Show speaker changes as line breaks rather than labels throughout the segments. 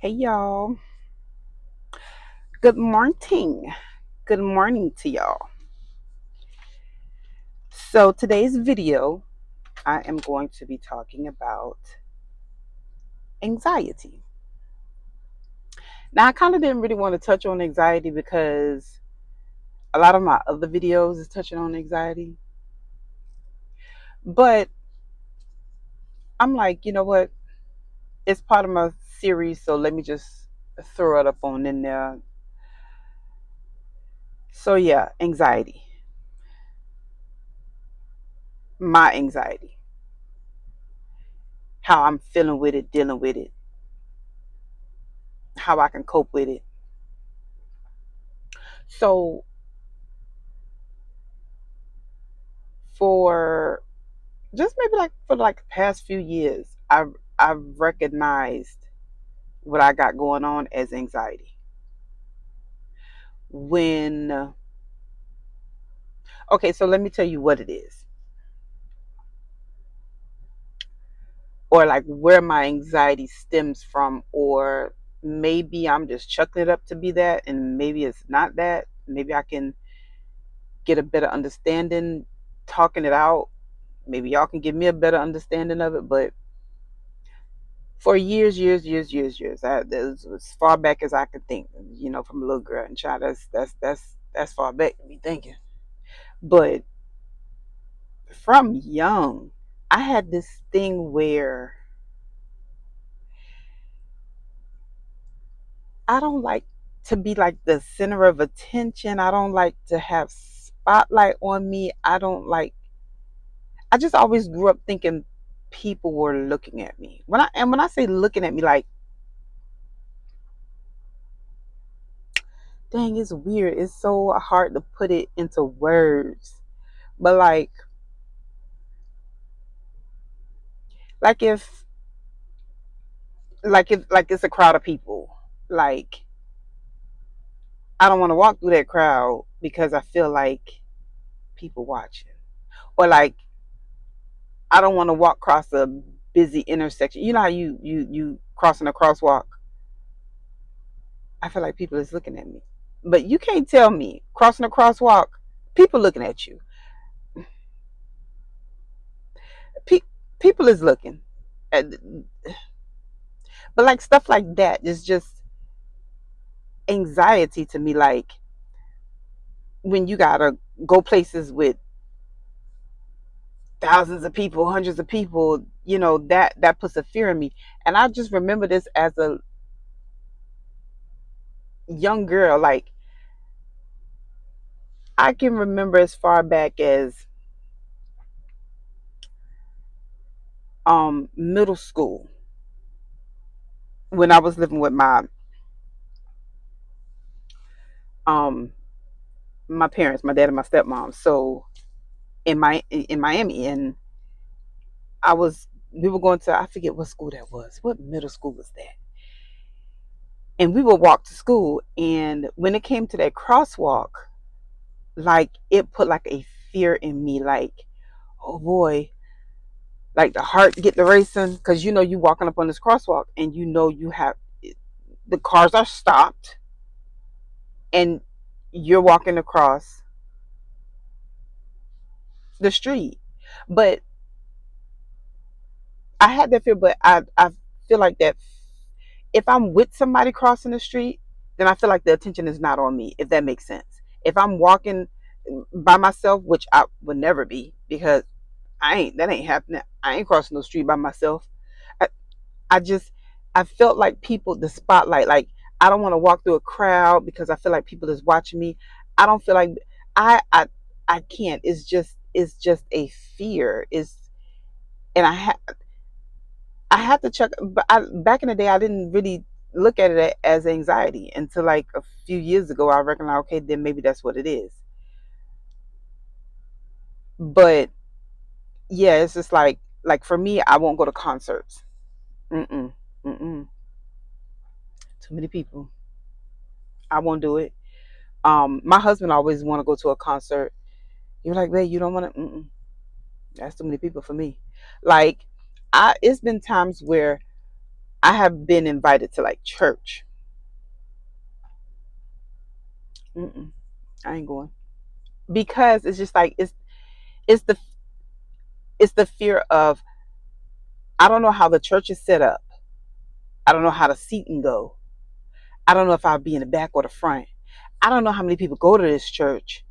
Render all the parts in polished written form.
Hey y'all. Good morning. Good morning to y'all. So today's video, I am going to be talking about anxiety. Now I kind of didn't really want to touch on anxiety because a lot of my other videos is touching on anxiety. But I'm like, you know what? It's part of my series, so let me just throw it up on in there. So yeah, anxiety. My anxiety. How I'm feeling with it, dealing with it, how I can cope with it. So for just maybe like for like the past few years, I've recognized what I got going on as anxiety. When Okay, so let me tell you what it is, or like where my anxiety stems from, or maybe I'm just chucking it up to be that, and maybe it's not that. Maybe I can get a better understanding talking it out. Maybe y'all can give me a better understanding of it, but for years. As far back as I could think, from a little girl and child. That's far back to be thinking. But from young, I had this thing where I don't like to be like the center of attention. I don't like to have spotlight on me. I don't like. I just always grew up thinking people were looking at me. When I say looking at me, like, dang, it's weird. It's so hard to put it into words. But like if it's a crowd of people, like I don't want to walk through that crowd because I feel like people watching. Or like I don't want to walk across a busy intersection. You know how you crossing a crosswalk? I feel like people is looking at me. But you can't tell me crossing a crosswalk, people looking at you. Pe- People is looking. At, but like stuff like that is just anxiety to me. Like when you gotta go places with thousands of people, hundreds of people, that puts a fear in me. And I just remember this as a young girl. Like I can remember as far back as middle school when I was living with um my parents, my dad and my stepmom. So in Miami, and we were going to, I forget what school that was. What middle school was that? And we would walk to school, and when it came to that crosswalk, like it put like a fear in me, like, oh boy, like the heart get the racing, because you walking up on this crosswalk, and you have the cars are stopped, and you're walking across the street. But I had that fear, but I feel like that if I'm with somebody crossing the street, then I feel like the attention is not on me, if that makes sense. If I'm walking by myself, which I would never be, because that ain't happening. I ain't crossing the street by myself. I, I just I felt like people, the spotlight, like I don't want to walk through a crowd because I feel like people is watching me. I don't feel like I I I can't. It's just a fear. And I had to check, but back in the day I didn't really look at it as anxiety until like a few years ago. I reckon, like, okay, then maybe that's what it is. But yeah, it's just like for me, I won't go to concerts. Mm-mm. Mm-mm. Too many people. I won't do it. My husband always want to go to a concert. You're like, babe, you don't want to. Mm-mm. That's too many people for me. Like, it's been times where I have been invited to like church. Mm-mm, I ain't going because it's just like it's the it's the fear of I don't know how the church is set up. I don't know how the seating go. I don't know if I'll be in the back or the front. I don't know how many people go to this church.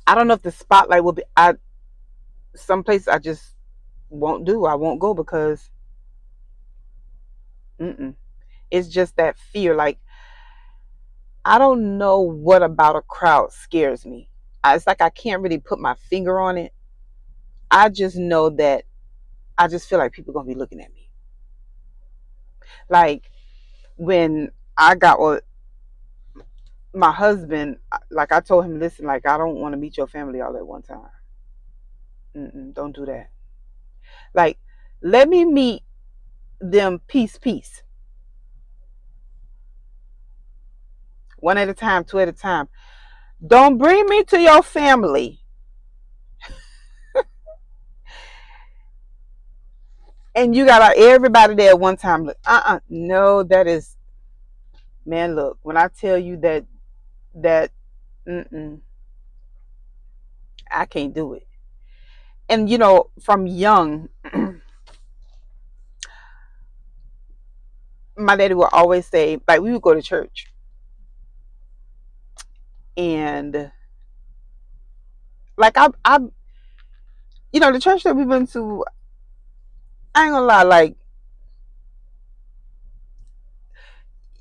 I don't know if the spotlight will be. I some places I just won't do. I won't go because mm-mm. It's just that fear. Like I don't know what about a crowd scares me. It's like I can't really put my finger on it. I just know that I just feel like people gonna be looking at me. Like when I got with my husband, like I told him, listen, like I don't want to meet your family all at one time. Don't do that. Like let me meet them piece, one at a time, two at a time. Don't bring me to your family and you got everybody there at one time. Look, no, that is man. Look, when I tell you that mm-mm, I can't do it. And you know, from young, my daddy would always say, like we would go to church, and like you know, the church that we went to, I ain't gonna lie, like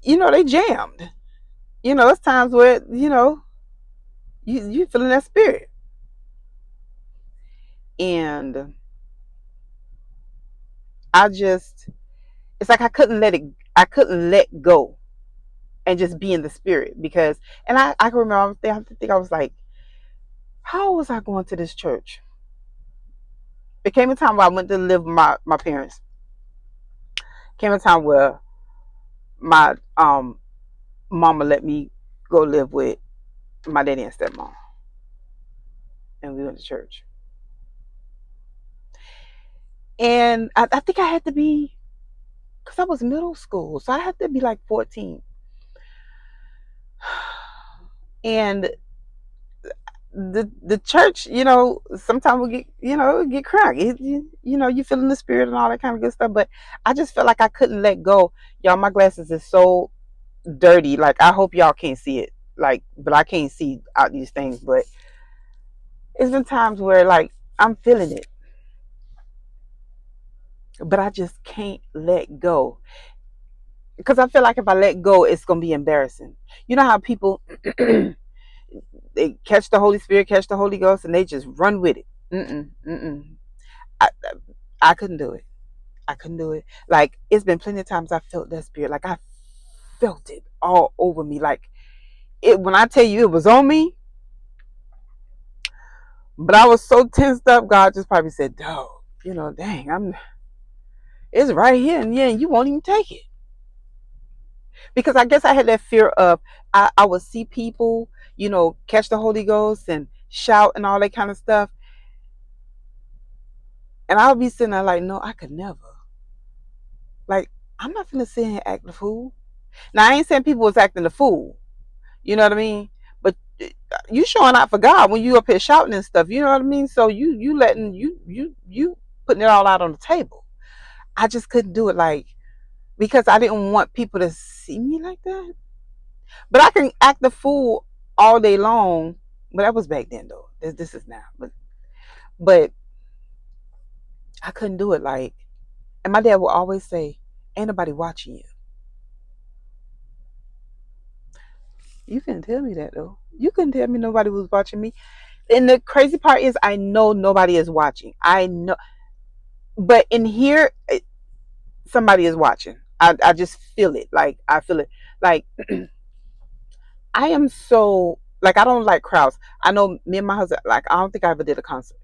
you know, they jammed. You know, it's times where you know you feeling that spirit, and I just it's like I couldn't let go and just be in the spirit because and I can remember I was like, how was I going to this church? It came a time where I went to live with my parents. Came a time where my mama let me go live with my daddy and stepmom, and we went to church. And I think I had to be because I was middle school, so I had to be like 14. And the church, you know, sometimes we get, you know, get cracked. You know, you feeling the spirit and all that kind of good stuff. But I just felt like I couldn't let go. Y'all, my glasses is so dirty. Like I hope y'all can't see it. Like, but I can't see out these things. But it's been times where like I'm feeling it, but I just can't let go because I feel like if I let go, it's gonna be embarrassing. You know how people they catch the Holy Spirit, catch the Holy Ghost, and they just run with it. Mm-mm, mm-mm. I, I couldn't do it. I couldn't do it. Like it's been plenty of times I felt that spirit. Like I felt it all over me. Like it when I tell you it was on me, but I was so tensed up. God just probably said, "Dog, you know, dang, it's right here, and yeah, you won't even take it." Because I guess I had that fear of I would see people, you know, catch the Holy Ghost and shout and all that kind of stuff, and I would be sitting there like, "No, I could never." Like I'm not gonna sit here and act the fool. Now I ain't saying people was acting the fool. You know what I mean? But you showing out for God when you up here shouting and stuff. You know what I mean? So you letting you putting it all out on the table. I just couldn't do it like because I didn't want people to see me like that. But I can act the fool all day long. But that was back then though. This is now. But I couldn't do it like. And my dad would always say, "Ain't nobody watching you." You couldn't tell me that though. You couldn't tell me nobody was watching me. And the crazy part is, I know nobody is watching. I know, but in here, somebody is watching. I just feel it. Like I feel it. Like I am so like I don't like crowds. I know me and my husband. Like I don't think I ever did a concert.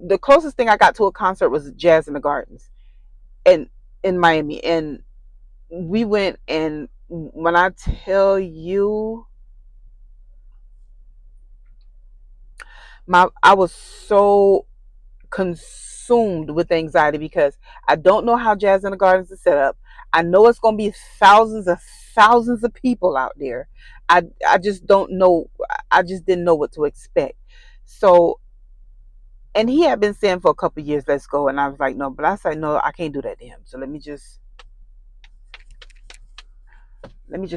The closest thing I got to a concert was Jazz in the Gardens, and in Miami. And we went. And when I tell you, I was so consumed with anxiety because I don't know how Jazz in the Gardens is set up. I know it's going to be thousands of people out there. I just don't know. I just didn't know what to expect. So, and he had been saying for a couple of years, let's go. And I was like, no, but I said, no, I can't do that to him. So let me just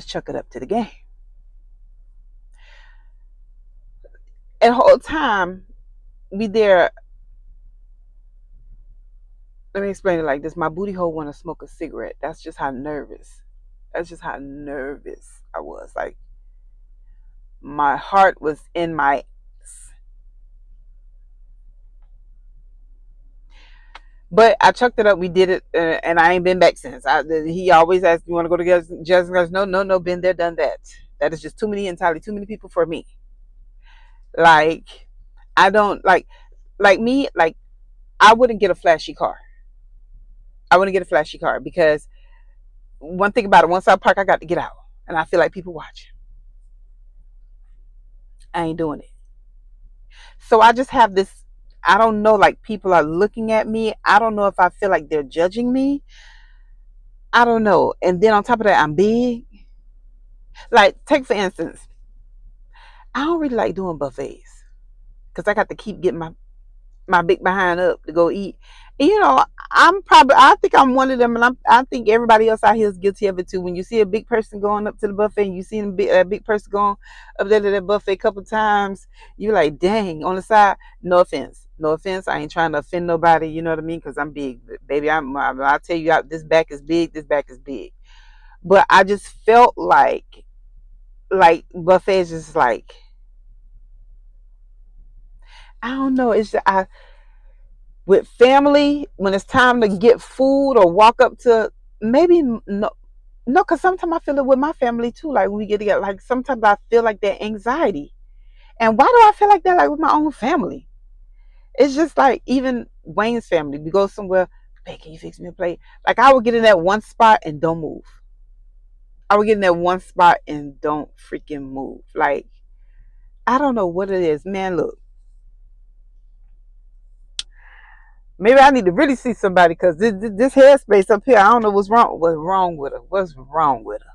chuck it up to the game. And the whole time we there, let me explain it like this. My booty hole want to smoke a cigarette. That's just how nervous. That's just how nervous I was. Like my heart was in my. But I chucked it up. We did it, and I ain't been back since. He always asked, "You want to go to Jazz?" No, no, no. Been there, done that. That is just too many, entirely too many people for me. Like I don't like me. Like I wouldn't get a flashy car. I wouldn't get a flashy car because one thing about it, once I park, I got to get out, and I feel like people watching. I ain't doing it. So I just have this. I don't know. Like people are looking at me. I don't know if I feel like they're judging me. I don't know. And then on top of that, I'm big. Like take for instance, I don't really like doing buffets because I got to keep getting my big behind up to go eat. And, I think I'm one of them, and I think everybody else out here is guilty of it too. When you see a big person going up to the buffet, and you see a big person going up there to that buffet a couple times, you're like, dang, on the side. No offense, no offense. I ain't trying to offend nobody. You know what I mean? Because I'm big, baby. I tell you, this back is big. This back is big. But I just felt like buffets, just like I don't know. It's just, I with family when it's time to get food or walk up to maybe no, because sometimes I feel it with my family too. Like when we get together, like sometimes I feel like that anxiety. And why do I feel like that? Like with my own family, it's just like even Wayne's family. We go somewhere, hey, can you fix me a plate? Like I would get in that one spot and don't move. I would get in that one spot and don't freaking move. Like I don't know what it is, man. Look, maybe I need to really see somebody because this headspace up here, I don't know what's wrong. What's wrong with her? What's wrong with her?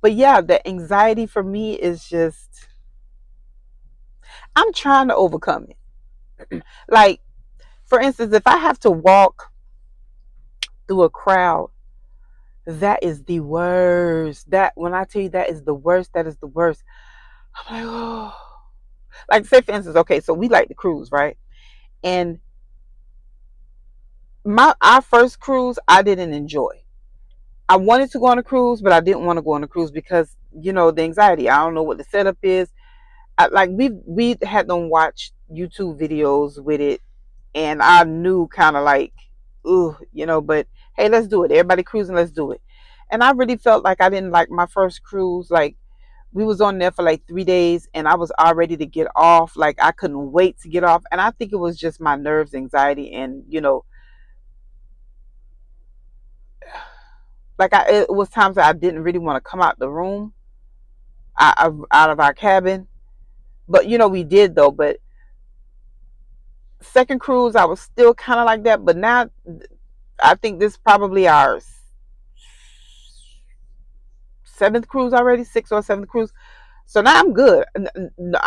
But yeah, the anxiety for me is just I'm trying to overcome it. Like for instance, if I have to walk through a crowd, that is the worst. That when I tell you that is the worst, that is the worst. I'm like, oh, like say for instance, okay, so we like to cruise, right? And our first cruise, I didn't enjoy. I wanted to go on a cruise, but I didn't want to go on a cruise because the anxiety. I don't know what the setup is. Like we had them watch YouTube videos with it, and I knew kind of like, ooh, But hey, let's do it. Everybody cruising, let's do it. And I really felt like I didn't like my first cruise. Like we was on there for like 3 days, and I was all ready to get off. Like I couldn't wait to get off, and I think it was just my nerves, anxiety, and like it was times that I didn't really want to come out the room, out of our cabin, but we did though. But second cruise, I was still kind of like that, but now I think this is probably our seventh cruise already, sixth or seventh cruise. So now I'm good. No,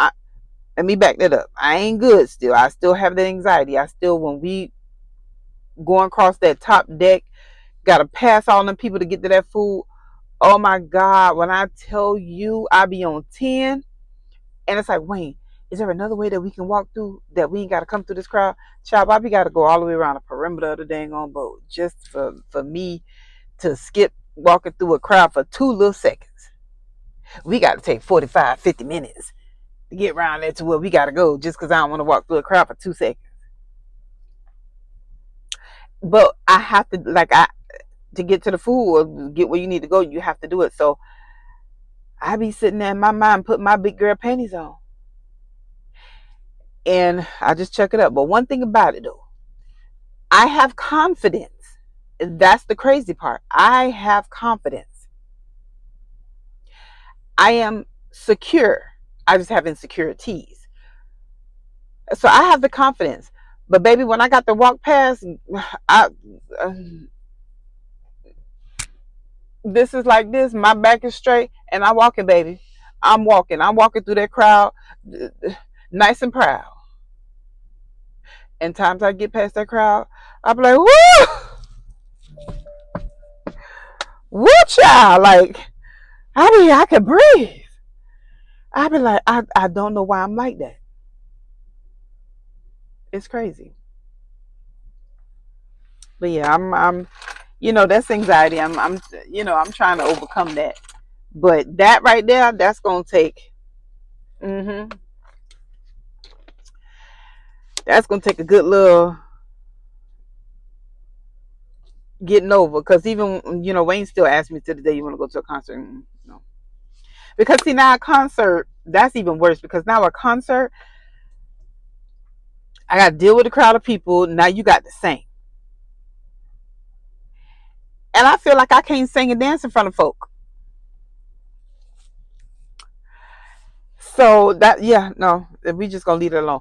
let me back that up. I ain't good still. I still have the anxiety. I still, when we going across that top deck, got to pass all them people to get to that food. Oh my God, when I tell you I be on 10, and it's like, Wayne, is there another way that we can walk through that we ain't got to come through this crowd? Child, Bobby got to go all the way around the perimeter of the dang on boat just for me to skip walking through a crowd for 2 little seconds. We got to take 45, 50 minutes to get around there to where we got to go just because I don't want to walk through a crowd for 2 seconds. But I have to, to get to the food or get where you need to go, you have to do it. So I be sitting there in my mind, putting my big girl panties on. And I just check it up. But one thing about it though, I have confidence. That's the crazy part. I have confidence. I am secure. I just have insecurities. So I have the confidence. But baby, when I got to walk past, I uh, this is like this. My back is straight, and I'm walking, baby. I'm walking. I'm walking through that crowd, nice and proud. And times I get past that crowd, I be like, woo, woo, child. Like I can breathe. I be like, I don't know why I'm like that. It's crazy. But yeah, I'm that's anxiety. I'm trying to overcome that. But that right there, that's gonna take hmm that's gonna take a good little getting over. Cause even Wayne still asks me to the day, you want to go to a concert? No, because see, now a concert, that's even worse, because now a concert, I got to deal with a crowd of people. Now you got to sing, and I feel like I can't sing and dance in front of folk. So that, yeah, no, we just gonna leave it alone.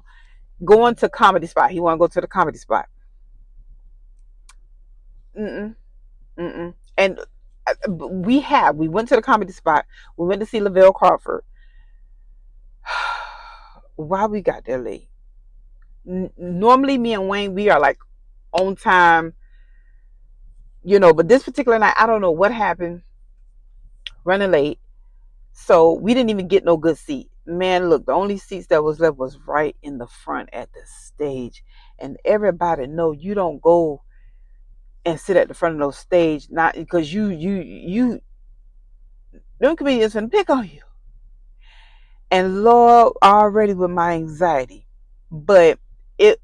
Going to comedy spot. He want to go to the comedy spot. Mm-mm, mm-mm. And we went to the comedy spot. We went to see Lavelle Crawford. Why we got there late? Normally, me and Wayne, we are like on time, But this particular night, I don't know what happened. Running late, so we didn't even get no good seat. Man, look, the only seats that was left was right in the front at the stage, and everybody know you don't go and sit at the front of those stage, not because you them comedians gonna pick on you. And Lord, already with my anxiety, but it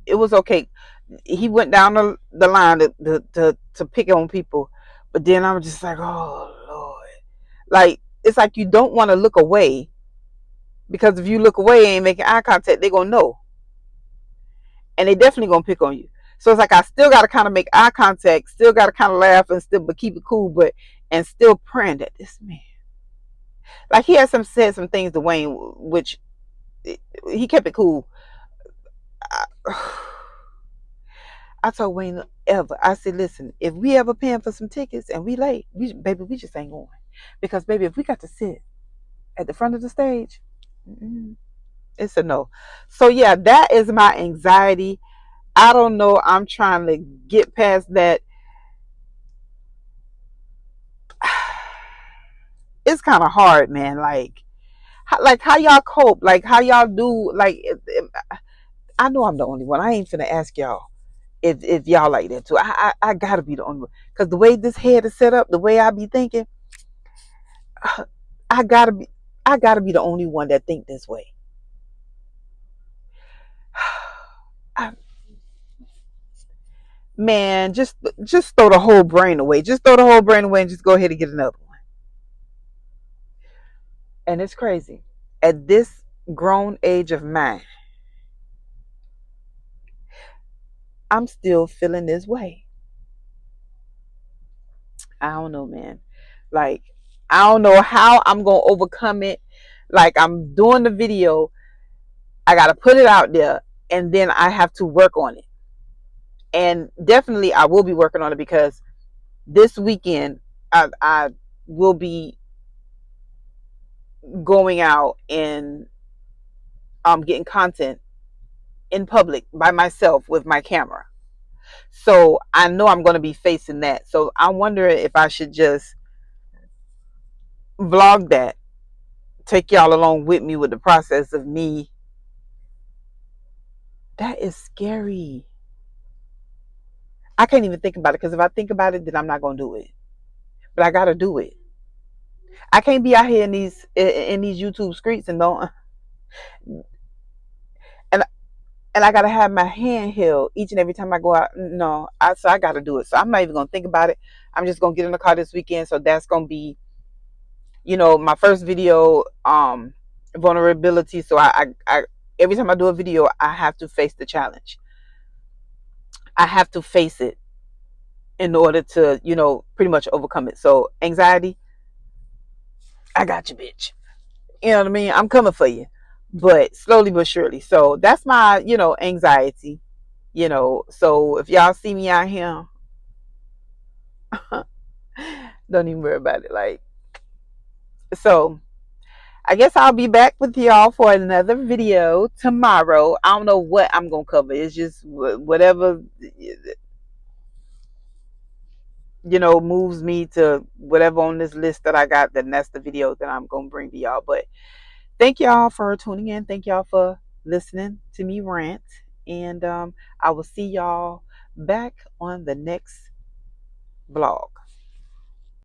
was okay. He went down the line to pick on people, but then I'm just like, oh Lord, like it's like you don't want to look away, because if you look away and ain't making eye contact, they gonna know, and they definitely gonna pick on you. So it's like I still gotta kind of make eye contact, still gotta kind of laugh and still, but keep it cool, but and still praying that this man, like he had said some things to Wayne, which he kept it cool. I told Wayne, I said, listen, if we ever paying for some tickets and we late, baby, we just ain't going. Because, baby, if we got to sit at the front of the stage, it's a no. So, yeah, that is my anxiety. I don't know. I'm trying to get past that. It's kind of hard, man. Like how y'all cope? Like, how y'all do? Like, I know I'm the only one. I ain't finna ask y'all if y'all like that too. I gotta be the only one, because the way this head is set up, the way I be thinking, I gotta be the only one that think this way. I, man, just throw the whole brain away. Just throw the whole brain away and just go ahead and get another one. And it's crazy. At this grown age of mine, I'm still feeling this way. I don't know, man. Like, I don't know how I'm gonna overcome it. Like, I'm doing the video, I gotta put it out there, and then I have to work on it. And definitely I will be working on it, because this weekend I will be going out and getting content in public by myself with my camera. So I know I'm going to be facing that. So I wonder if I should just vlog that, take y'all along with me with the process of me. That is scary. I can't even think about it, because if I think about it, then I'm not going to do it. But I got to do it. I can't be out here in these YouTube streets and don't and I gotta have my hand held each and every time I go out. No, so I gotta do it. So I'm not even gonna think about it. I'm just gonna get in the car this weekend. So that's gonna be, my first video, vulnerability. So I every time I do a video, I have to face the challenge. I have to face it in order to, pretty much overcome it. So anxiety, I got you, bitch. You know what I mean? I'm coming for you, but slowly but surely. So that's my, anxiety. So if y'all see me out here, don't even worry about it. Like, so I guess I'll be back with y'all for another video tomorrow. I don't know what I'm gonna cover. It's just whatever moves me to whatever on this list that I got. Then that's the video that I'm gonna bring to y'all. But thank y'all for tuning in. Thank y'all for listening to me rant. And I will see y'all back on the next vlog.